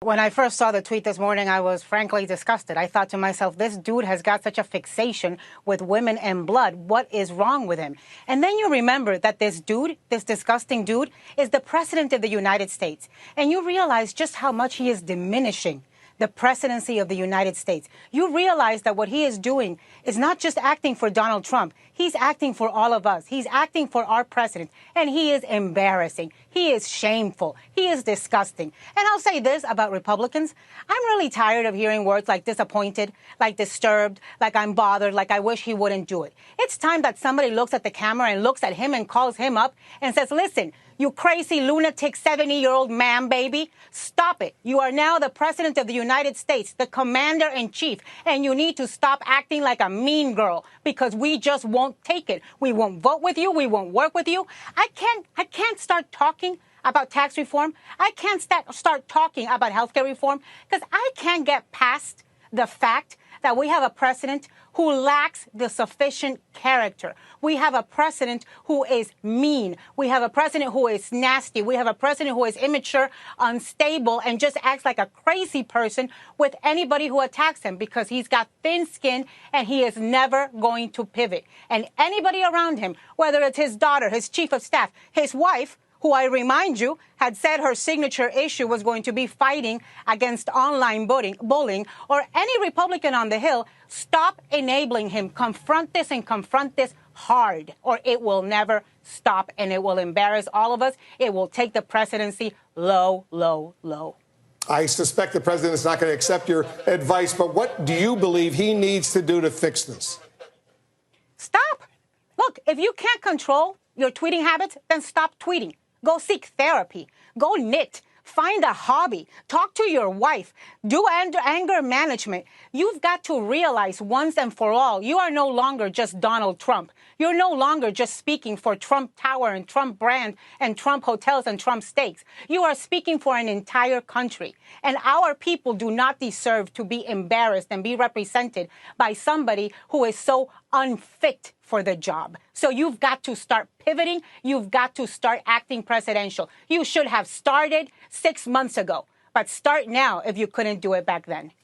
When I first saw the tweet this morning, I was frankly disgusted. I thought to myself, this dude has got such a fixation with women and blood. What is wrong with him? And then you remember that this dude, this disgusting dude, is the president of the United States. And you realize just how much he is diminishing the presidency of the United States. You realize that what he is doing is not just acting for Donald Trump. He's acting for all of us. He's acting for our president. And he is embarrassing. He is shameful. He is disgusting. And I'll say this about Republicans. I'm really tired of hearing words like disappointed, like disturbed, like I'm bothered, like I wish he wouldn't do it. It's time that somebody looks at the camera and looks at him and calls him up and says, listen, you crazy lunatic 70-year-old man, baby, stop it. You are now the president of the United States, the commander-in-chief, and you need to stop acting like a mean girl because we just won't take it. We won't vote with you. We won't work with you. I can't start talking about tax reform. I can't start talking about healthcare reform because I can't get past the fact that we have a president who lacks the sufficient character. We have a president who is mean. We have a president who is nasty. We have a president who is immature, unstable, and just acts like a crazy person with anybody who attacks him because he's got thin skin and he is never going to pivot. And anybody around him, whether it's his daughter, his chief of staff, his wife, who I remind you had said her signature issue was going to be fighting against online bullying, or any Republican on the Hill, stop enabling him. Confront this and confront this hard, or it will never stop, and it will embarrass all of us. It will take the presidency low, low, low. I suspect the president is not going to accept your advice, but what do you believe he needs to do to fix this? Stop. Look, if you can't control your tweeting habits, then stop tweeting. Go seek therapy. Go knit. Find a hobby. Talk to your wife. Do anger management. You've got to realize once and for all, you are no longer just Donald Trump. You're no longer just speaking for Trump Tower and Trump brand and Trump hotels and Trump steaks. You are speaking for an entire country. And our people do not deserve to be embarrassed and be represented by somebody who is so unfit for the job. So you've got to start pivoting. You've got to start acting presidential. You should have started 6 months ago, but start now if you couldn't do it back then.